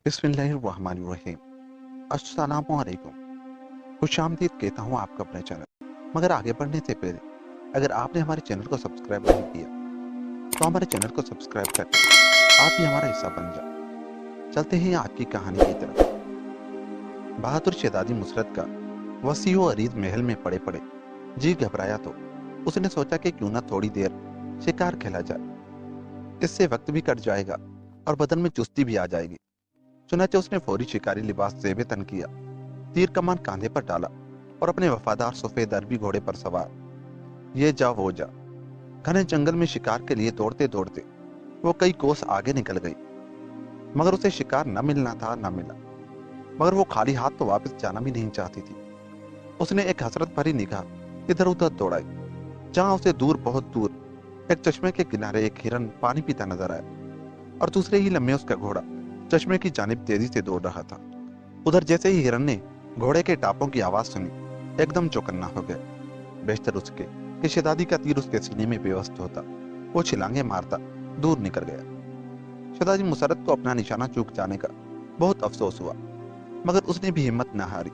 बिस्मिल्लाहिर्रहमानिर्रहीम। अस्सलामु अलैकुम। खुश आमदीद कहता हूँ आपका अपने चैनल। मगर आगे बढ़ने से पहले अगर आपने हमारे चैनल को सब्सक्राइब नहीं किया तो हमारे चैनल को सब्सक्राइब करके आप भी हमारा हिस्सा बन जाए। चलते हैं आज की कहानी की तरफ। बहादुर शहजादी मुसरत का वसी व अरीज महल में पड़े पड़े जी घबराया तो उसने सोचा कि क्यों ना थोड़ी देर शिकार खेला जाए। इससे वक्त भी कट जाएगा और बदन में चुस्ती भी आ जाएगी। चुनाचे उसने फौरी शिकारी लिबास जेबे तन किया, तीर कमान कांधे पर डाला और अपने वफादार सफेद अरबी घोड़े पर सवार ये जा वो जा घने जंगल में शिकार के लिए दौड़ते दौड़ते वो कई कोस आगे निकल गई। मगर उसे शिकार न मिलना था न मिला। मगर वो खाली हाथ तो वापस जाना भी नहीं चाहती थी। उसने एक हसरत भरी निगाह इधर उधर दौड़ाई, जहां उसे दूर बहुत दूर एक चश्मे के किनारे एक हिरन पानी पीता नजर आया और दूसरे ही लम्हे उसका घोड़ा चश्मे की जानिब तेजी से दौड़ रहा था। उधर जैसे ही हिरन ने घोड़े के टापों की आवाज सुनी एकदम चौकन्ना हो गया। बेशतर उसके कि शहजादी का तीर उसके सीने में बेवस्त होता। वो छिलांगे मारता दूर निकल गया। शहजादी मुसरत को अपना निशाना चूक जाने का बहुत अफसोस हुआ, मगर उसने भी हिम्मत न हारी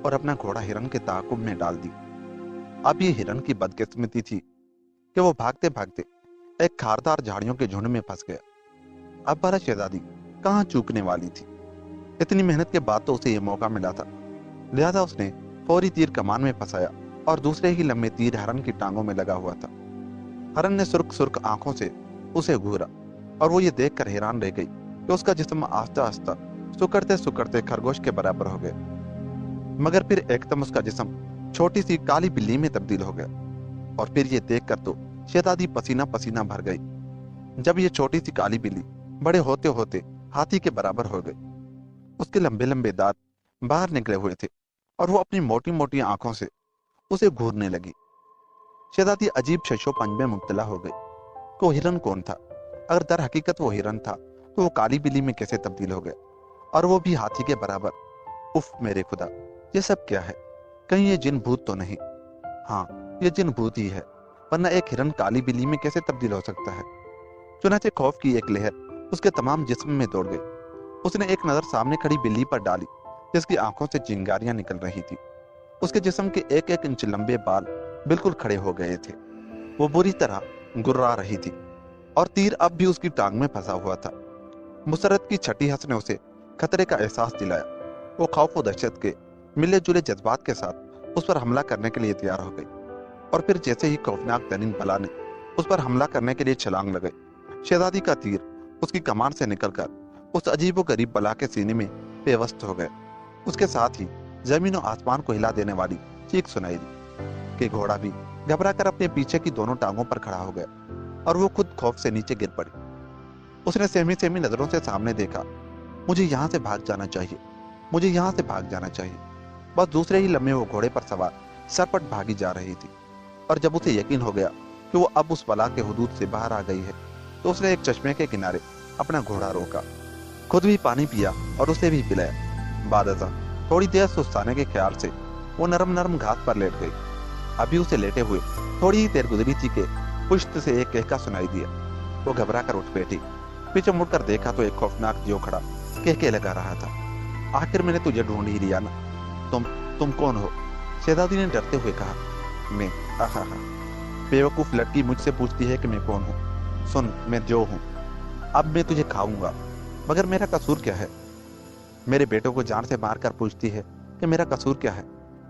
और अपना घोड़ा हिरन के ताकुब में डाल दी। अब ये हिरन की बदकिस्मती थी कि वो भागते भागते एक खारदार झाड़ियों के झुंड में फंस गया। अब बारा शहजादी कहाँ चूकने वाली थी। इतनी मेहनत के बाद तो उसे यह मौका मिला था, लिहाजा उसने फौरी तीर कमान में फंसाया और दूसरे ही लम्हे तीर हरन की टांगों में लगा हुआ था। हरन ने सुर्ख सुर्ख आंखों से उसे घूरा और वो ये देखकर हैरान रह गई कि उसका जिस्म आस्ता आस्ता सुकड़ते सुकड़ते खरगोश के बराबर हो गया। मगर फिर एकदम उसका जिस्म छोटी सी काली बिल्ली में तब्दील हो गया और फिर ये देखकर तो शहजादी पसीना पसीना भर गई। जब ये छोटी सी काली बिल्ली बड़े होते होते हाथी के बराबर हो गई। उसके लंबे लंबे दांत बाहर निकले हुए थे और वो अपनी मोटी मोटी आंखों से उसे घूरने लगी। शहजादी अजीब शशोपंज में मुब्तला हो गई। वो हिरन कौन था? अगर दर हकीकत वो हिरन था तो वो काली बिल्ली में कैसे तब्दील हो गया, और वो भी हाथी के बराबर? उफ मेरे खुदा, ये सब क्या है? कहीं ये जिन भूत तो नहीं? हाँ, ये जिन भूत ही है, वरना एक हिरन काली बिल्ली में कैसे तब्दील हो सकता है? चुनाचे खौफ की एक लहर उसके तमाम जिस्म में दौड़ गई। उसने एक नजर सामने खड़ी बिल्ली पर डाली जिसकी आंखों से चिंगारियां निकल रही थी। उसके जिस्म के एक एक इंच लंबे बाल बिल्कुल खड़े हो गए थे। वो बुरी तरह गुर्रा रही थी और तीर अब भी उसकी टांग में फंसा हुआ था। मुसरत की छठी हंस ने उसे खतरे का एहसास दिलाया। वो खौफ और दहशत के मिले जुले जज्बात के साथ उस पर हमला करने के लिए तैयार हो गई और फिर जैसे ही खौफनाक तरीन बला ने उस पर हमला करने के लिए छलांग लगाई, शहजादी का तीर उसकी कमान से निकलकर उस अजीबो गरीब बला के सीने में पेवस्त हो गए। उसके साथ ही जमीन और आसमान को हिला देने वाली चीख सुनाई दी कि घोड़ा भी घबरा कर अपने पीछे की दोनों टांगों पर खड़ा हो गया और वो खुद खौफ से नीचे गिर पड़ी। उसने सहमी सहमी नजरों से सामने देखा। मुझे यहाँ से भाग जाना चाहिए, मुझे यहाँ से भाग जाना चाहिए। बस दूसरे ही लम्हे वो घोड़े पर सवार सरपट भागी जा रही थी और जब उसे यकीन हो गया कि वो अब उस बला के हुदूद से बाहर आ गई है तो उसने एक चश्मे के किनारे अपना घोड़ा रोका, खुद भी पानी पिया और उसे भी पिलाया। बादशाह थोड़ी देर सुस्ताने के ख्याल से वो नरम नरम घास पर लेट गई। अभी उसे लेटे हुए थोड़ी ही देर गुजरी थी कि पुश्त से एक कहका सुनाई दिया। वो घबरा कर उठ बैठी, पीछे मुड़कर देखा तो एक खौफनाक जियो खड़ा कहके लगा रहा था। आखिर मैंने तुझे ढूंढ ही लिया ना। तुम कौन हो? शहजादी ने डरते हुए कहा। मैं? आहा, बेवकूफ लड़की मुझसे पूछती है कि मैं कौन हूँ। सुन, मैं जो हूँ। अब मैं तुझे खाऊंगा, मगर मेरा कसूर क्या है? मेरे बेटों को जान से मार कर पूछती है कि मेरा कसूर क्या है।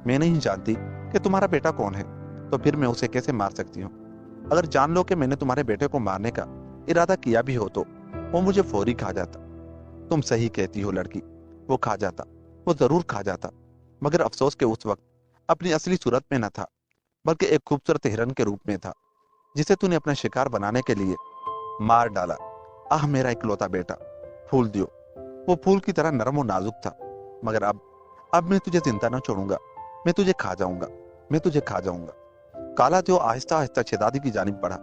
मैं नहीं जानती कि तुम्हारा बेटा कौन है, तो फिर मैं उसे कैसे मार सकती हूँ? अगर जान लो कि मैंने तुम्हारे बेटे को मारने का इरादा किया भी हो तो वो मुझे फौरी खा जाता। तुम सही कहती हो लड़की, वो खा जाता, वो जरूर खा जाता, मगर अफसोस के उस वक्त अपनी असली सूरत में न था, बल्कि एक खूबसूरत हिरन के रूप में था जिसे तूने अपना शिकार बनाने के लिए मार डाला। आह मेरा इकलौता बेटा, फूल दियो। वो फूल की तरह नरम और नाजुक था, मगर अब मैं तुझे जिंदा न छोड़ूंगा। मैं तुझे खा जाऊंगा, मैं तुझे खा जाऊंगा। काला जो आहिस्ता आहिस्ता शहजादी की जानिब बढ़ा।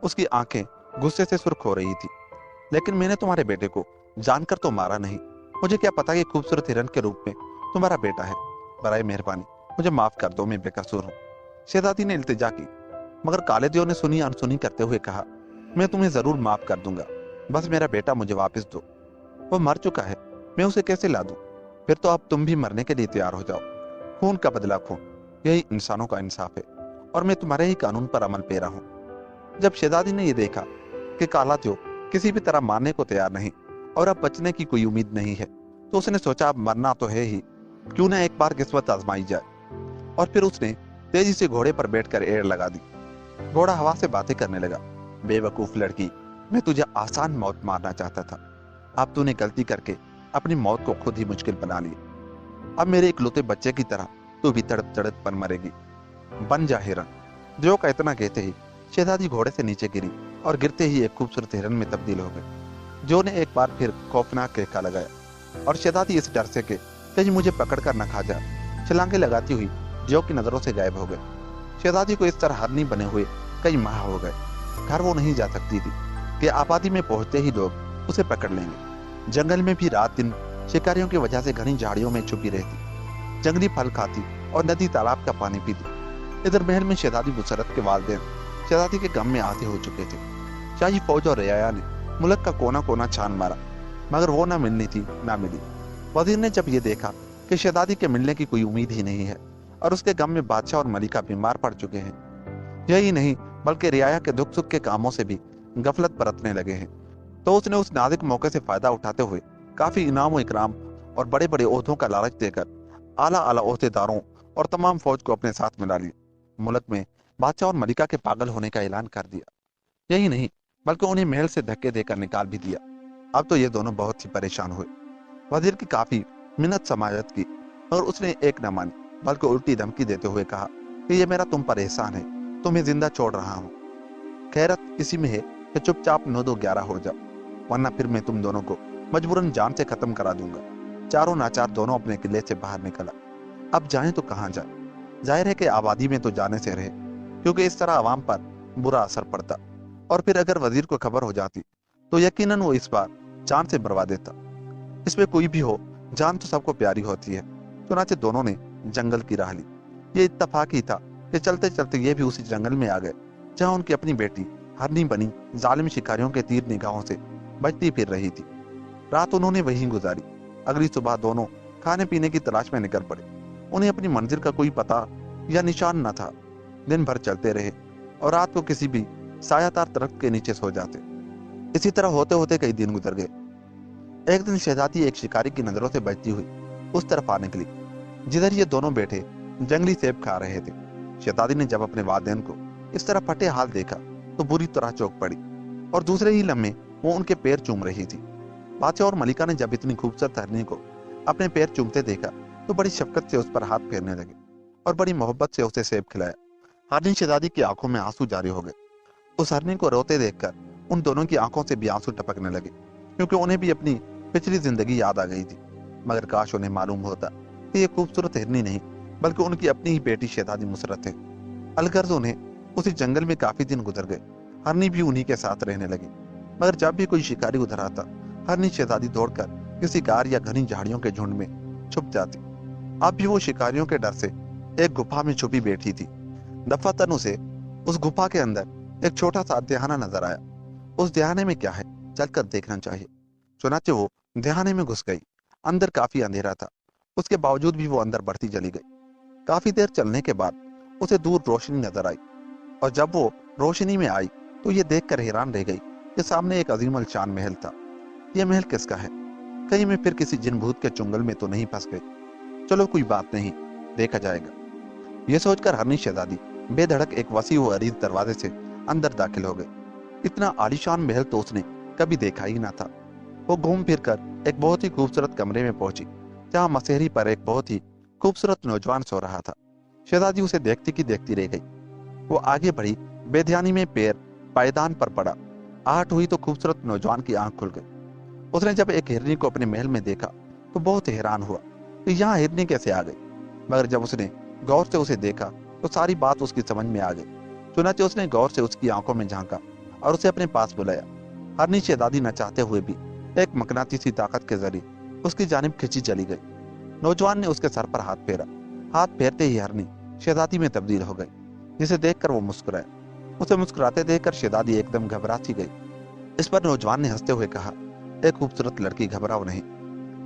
उसकी आंखें गुस्से से सुर्ख हो रही थी। लेकिन मैंने तुम्हारे बेटे को जानकर तो मारा नहीं। मुझे क्या पता कि खूबसूरत हिरन के रूप में तुम्हारा बेटा है। बराए मेहरबानी मुझे माफ कर दो, मैं बेकसूर हूँ। शहजादी ने इल्तिजा की, मगर काले देव ने सुनी अनसुनी करते हुए कहा, मैं तुम्हें जरूर माफ कर दूंगा, बस मेरा बेटा मुझे वापस दो। वो मर चुका है, मैं उसे कैसे ला दूं? फिर तो अब तुम भी मरने के लिए तैयार हो जाओ। खून का बदला खून, यही इंसानों का इंसाफ है, और मैं तुम्हारे ही कानून पर अमल पेरा हूँ। जब शहजादी ने यह देखा कि काला त्यो किसी भी तरह मारने को तैयार नहीं और अब बचने की कोई उम्मीद नहीं है, तो उसने सोचा अब मरना तो है ही, क्यों ना एक बार किस्मत आजमाई जाए। और फिर उसने तेजी से घोड़े पर बैठकर एड़ लगा दी। घोड़ा हवा से बातें करने लगा। बेवकूफ लड़की, मैं तुझे आसान मौत मारना चाहता था, अब तूने गलती करके अपनी मौत को खुद ही मुश्किल बना ली। अब मेरे इकलौते बच्चे की तरह तू भी तड़प तड़प पर मरेगी। बन जा हिरन। जो का इतना कहते ही शहजादी घोड़े से नीचे गिरी और गिरते ही एक खूबसूरत हिरन में तब्दील हो गई। जो ने एक बार फिर खौफनाक केका लगाया और शहजादी इस डर से कि कहीं मुझे पकड़ कर न खा जाए, छलांगे लगाती हुई जो की नजरों से गायब हो गए। शहजादी को इस तरह हरनी बने हुए कई माह हो गए। घर वो नहीं जा सकती थी कि आबादी में पहुंचते ही लोग उसे पकड़ लेंगे। जंगल में भी रात दिन शिकारियों की वजह से घनी झाड़ियों में छुपी रहती, जंगली फल खाती और नदी तालाब का पानी पीती। इधर महल में शहजादी मुसरत के वालिदैन शहजादी के गम में आते हो चुके थे। शाही फौज और रियाया ने मुल्क का कोना कोना छान मारा, मगर वो ना मिलनी थी ना मिली। वजीर ने जब ये देखा कि शहजादी के मिलने की कोई उम्मीद ही नहीं है और उसके गम में बादशाह और मलिका बीमार पड़ चुके हैं, यही नहीं बल्कि रियाया के दुख सुख के कामों से भी गफलत बरतने लगे हैं, तो उसने उस नाजुक मौके से फायदा उठाते हुए काफी इनाम व इकराम और बड़े बड़े ओहदों का लालच देकर आला आला ओहदेदारों और तमाम फौज को अपने साथ मिला लिया। मुल्क में बादशाह और मलिका के पागल होने का ऐलान कर दिया। यही नहीं बल्कि उन्हें महल से धक्के देकर निकाल भी दिया। अब तो ये दोनों बहुत ही परेशान हुए। वजीर की काफी मिन्नत समाजत की और उसने एक न मानी, बल्कि उल्टी धमकी देते हुए कहा कि ये मेरा तुम पर एहसान है, तुम्हें जिंदा छोड़ रहा हूँ। खैरत इसी में है कि चुपचाप 9-2-11 हो जाओ, वरना फिर मैं तुम दोनों को मजबूरन जान से खत्म करा दूंगा। चारों नाचार दोनों अपने किले से बाहर निकला। अब जाएं तो कहां जाए? जाहिर है कि आबादी में तो जाने से रहे, क्योंकि इस तरह आवाम पर बुरा असर पड़ता, और फिर अगर वजीर को खबर हो जाती तो यकीनन वो इस बार जान से मरवा देता। इसमें कोई भी हो, जान तो सबको प्यारी होती है। चुनाचे दोनों ने जंगल की राह ली। ये इत्तफाक ही था कि चलते चलते ये भी उसी जंगल में आ गए जहां उनकी अपनी बेटी हरनी बनी जालिम शिकारियों के तीर निगाहों से बचती फिर रही थी। रात उन्होंने वहीं गुजारी। अगली सुबह दोनों खाने पीने की तलाश में निकल पड़े। उन्हें अपनी मंजिल का कोई पता या निशान न था। दिन भर चलते रहे और रात को किसी भी सायादार दरख्त के नीचे सो जाते। इसी तरह होते होते कई दिन गुजर गए। एक दिन शहजादी एक शिकारी की नजरों से बचती हुई उस तरफ आ निकली जिधर ये दोनों बैठे जंगली सेब खा रहे थे। शहजादी ने जब अपने वालिदैन को इस तरह फटे हाल देखा तो बुरी तरह चौंक पड़ी और दूसरे ही लम्हे वो उनके पैर चूम रही थी। बादशाह और मलिका ने जब इतनी खूबसूरत हरनी को अपने पैर चूमते देखा तो बड़ी शफकत से उस पर हाथ फेरने लगे और बड़ी मोहब्बत से उसे सेब खिलाया। हरनी शहजादी की आंखों में आंसू जारी हो गए। उस हरनी को रोते देखकर उन दोनों की आंखों से भी आंसू टपकने लगे, क्योंकि उन्हें भी अपनी पिछली जिंदगी याद आ गई थी। मगर काश उन्हें मालूम होता कि ये खूबसूरत हिरनी नहीं बल्कि उनकी अपनी ही बेटी शहजादी मुसरत है। अलगर्ज उन्हें उसी जंगल में काफी दिन गुजर गए। हरनी भी उन्हीं के साथ रहने लगी, मगर जब भी कोई शिकारी उधर आता हरनी शहजादी दौड़कर किसी गार या घनी झाड़ियों के झुंड में छुप जाती। अब भी वो शिकारियों के डर से एक गुफा में छुपी बैठी थी। दफातन उसे उस गुफा के अंदर एक छोटा सा दहाना नजर आया। उस दहाने में क्या है चलकर देखना चाहिए। चुनाचे वो दहाने में घुस गई। अंदर काफी अंधेरा था, उसके बावजूद भी वो अंदर बढ़ती चली गई। काफी देर चलने के बाद उसे दूर रोशनी नजर आई, और जब वो रोशनी में आई तो ये देखकर हैरान रह गई कि सामने एक अजीम अलशान महल था। यह महल किसका है? कहीं मैं फिर किसी जिन भूत के चुंगल में तो नहीं फंस गई? चलो कोई बात नहीं, देखा जाएगा। यह सोचकर हरनी शहजादी बेधड़क एक वसी व अरीज दरवाजे से अंदर दाखिल हो गई। इतना आलीशान महल तो उसने कभी देखा ही ना था। वो घूम फिर कर एक बहुत ही खूबसूरत कमरे में पहुंची जहां मसेहरी पर एक बहुत ही खूबसूरत नौजवान सो रहा था। शहजादी उसे देखती की देखती रह गई। वो आगे बढ़ी, बेध्यानी में पैर पायदान पर पड़ा। आहट हुई तो खूबसूरत नौजवान की आंख खुल गई। उसने जब एक हिरनी को अपने महल में देखा तो बहुत हैरान हुआ कि यहाँ हिरनी कैसे आ गई। मगर जब उसने गौर से उसे देखा तो सारी बात उसकी समझ में आ गई। चुनाचे उसने गौर से उसकी आंखों में झांका और उसे अपने पास बुलाया। हरनी शहजादी न चाहते हुए भी एक मकनातीसी ताकत के जरिए उसकी जानिब खिंची चली गई। नौजवान ने उसके सर पर हाथ फेरा। हाथ फेरते ही हरनी शहजादी में तब्दील हो गई, जिसे देखकर वो मुस्कुराया। उसे मुस्कुराते देखकर शहजादी एकदम घबरा सी गई। इस पर नौजवान ने हंसते हुए कहा, एक खूबसूरत लड़की, घबराओ नहीं,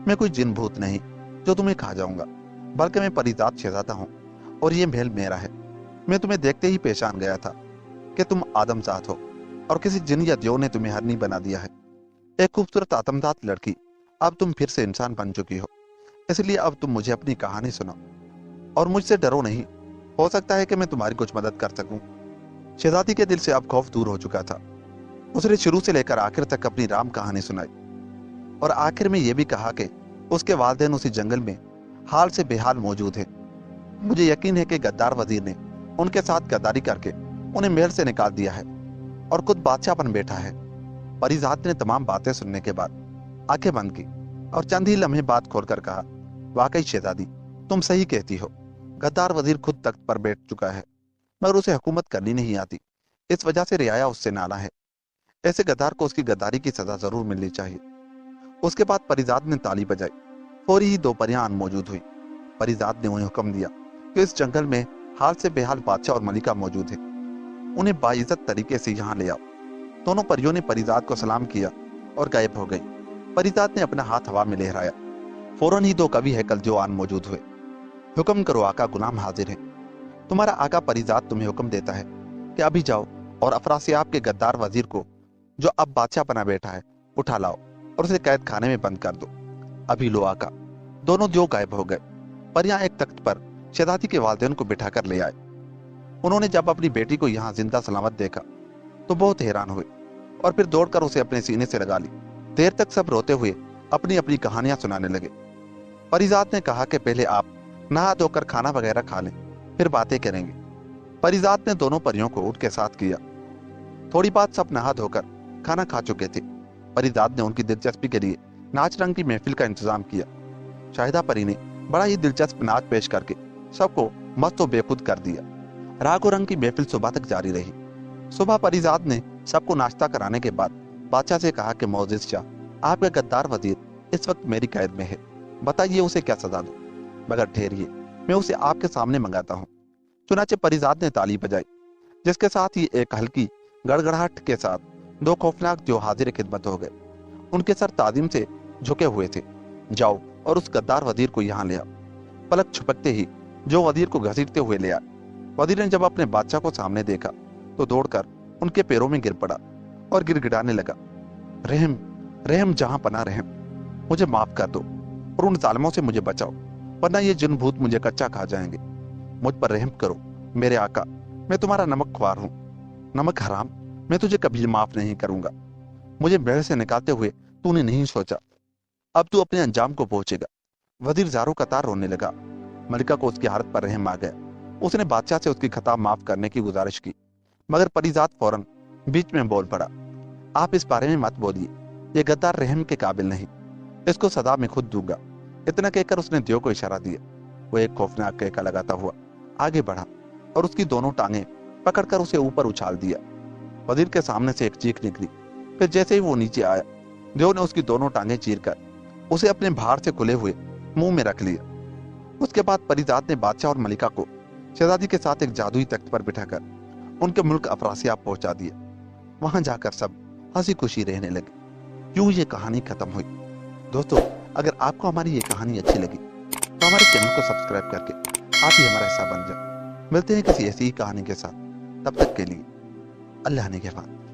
मैं कोई जिन भूत नहीं जो तुम्हें खा जाऊंगा, बल्कि मैं परिजात शहजादा हूँ और ये महल मेरा है। मैं तुम्हें देखते ही पहचान गया था कि तुम आदमजात हो और किसी जिन या देव ने तुम्हें हरनी बना दिया है। एक खूबसूरत आदमजात लड़की, अब तुम फिर से इंसान बन चुकी हो, इसलिए अब तुम मुझे अपनी कहानी सुनाओ और मुझसे डरो नहीं। हो सकता है कि मैं तुम्हारी कुछ मदद कर सकूं। शहजादी के दिल से अब खौफ दूर हो चुका था। उसने शुरू से लेकर आखिर तक अपनी राम कहानी सुनाई और आखिर में यह भी कहा कि उसके वालिदैन उसी जंगल में हाल से बेहाल मौजूद हैं। मुझे यकीन है कि गद्दार वजीर ने उनके साथ गद्दारी करके उन्हें महल से निकाल दिया है और खुद बादशाह बन बैठा है। परिजात ने तमाम बातें सुनने के बाद आंखें बंद की और चंद ही लम्हे बात खोलकर कहा, वाकई शहजादी, तुम सही कहती हो। गद्दार वजीर खुद तख्त पर बैठ चुका है, मगर उसे हुकूमत करनी नहीं आती। इस वजह से रियाया उससे नाला है। ऐसे गद्दार को उसकी गद्दारी की सजा जरूर मिलनी चाहिए। उसके बाद परिजात ने ताली बजाई। फौरी ही दो परियां मौजूद हुई। परिजात ने उन्हें हुक्म दिया कि इस जंगल में हाल से बेहाल बादशाह और मलिका मौजूद है, उन्हें बाइज्जत तरीके से यहाँ ले आओ। दोनों परियों ने परिजात को सलाम किया और गायब हो गई। परिजात ने अपना हाथ हवा में लहराया। फौरन ही दो कवि हैकल जवान मौजूद हुए। हुक्म करो आका, गुलाम हाजिर है। तुम्हारा आका परिजात तुम्हें हुक्म देता है कि अभी जाओ और अफरासियाब के गद्दार वजीर को, जो अब बादशाह बना बैठा है, उठा लाओ और उसे कैद खाने में बंद कर दो। अभी लो आका। दोनों जो गायब हो गए। परियां एक तख्त पर शहजादी के वालिदैन को बिठाकर ले आए। उन्होंने जब अपनी बेटी को यहाँ जिंदा सलामत देखा तो बहुत हैरान हुए और फिर दौड़कर उसे अपने सीने से लगा ली। देर तक सब रोते हुए अपनी अपनी कहानियां सुनाने लगे। परिजात ने कहा कि पहले आप नहा धोकर खाना वगैरह खा लें, फिर बातें करेंगे। परिजात ने दोनों परियों को ऊँट के साथ किया। थोड़ी बात सब नहा धोकर खाना खा चुके थे। परिजात ने उनकी दिलचस्पी के लिए नाच रंग की महफिल का इंतजाम किया। शाहिदा परी ने बड़ा ही दिलचस्प नाच पेश करके सबको मस्त व बेखुद कर दिया। रागो रंग की महफिल सुबह तक जारी रही। सुबह परिजात ने सबको नाश्ता कराने के बाद बादशाह से कहा कि मोअज़्ज़िज़ शाह, आपका गद्दार वजीर इस वक्त मेरी कैद में है, बताइए उसे क्या सजा दूं? मगर ठहरिए, मैं उसे आपके सामने मंगाता हूँ। चुनाचे परिजात ने ताली बजाई, जिसके साथ ही एक हल्की गड़गड़ाहट के साथ दो खौफनाक जो हाजिर खिदमत हो गए। उनके सर तादीम से झुके हुए थे। जाओ और उस गद्दार वजीर को यहाँ ले आओ। पलक छुपकते ही जो वजीर को घसीटते हुए ले आए। वजीर ने जब अपने बादशाह को सामने देखा तो दौड़कर उनके पैरों में गिर पड़ा और गिड़गिड़ाने लगा, रहम, रहम जहां पना रहम, मुझे माफ कर दो और उन जालिमों से मुझे बचाओ, वरना ये जिन भूत मुझे कच्चा खा जाएंगे। मुझ पर रहम करो मेरे आका, मैं तुम्हारा नमक ख्वार हूँ। नमक हराम, मैं तुझे कभी माफ नहीं करूंगा। मुझे महल से निकालते हुए तूने नहीं सोचा, अब तू अपने अंजाम को पहुंचेगा। वजीर ज़ारो कतार रोने लगा। मलिका को उसकी हालत पर रहम आ गया। उसने बादशाह से उसकी खता माफ करने की गुजारिश की, मगर परिजात फौरन बीच में बोल पड़ा, आप इस बारे में मत बोलिए, ये गद्दार रहम के काबिल नहीं, इसको सदा मैं खुद दूंगा। इतना कहकर उसने देव को इशारा दिया। वो एक खौफनाक कहका लगाता हुआ आगे बढ़ा और उसकी दोनों टांगें पकड़कर उसे ऊपर उछाल दिया। वजीर के सामने से एक चीख निकली। फिर जैसे ही वो नीचे आया, देव ने उसकी दोनों टांगें चीरकर उसे अपने भार से खुले हुए मुंह में रख लिया। उसके बाद परिजात ने बादशाह और मलिका को शहजादी के साथ एक जादुई तख्त पर बिठाकर उनके मुल्क अफरासियाब पहुंचा दिया। वहां जाकर सब हंसी खुशी रहने लगे। यूं ये कहानी खत्म हुई। दोस्तों, अगर आपको हमारी ये कहानी अच्छी लगी तो हमारे चैनल को सब्सक्राइब करके आप ही हमारा हिस्सा बन जाए। मिलते हैं किसी ऐसी ही कहानी के साथ। तब तक के लिए अल्लाह ने के बाद।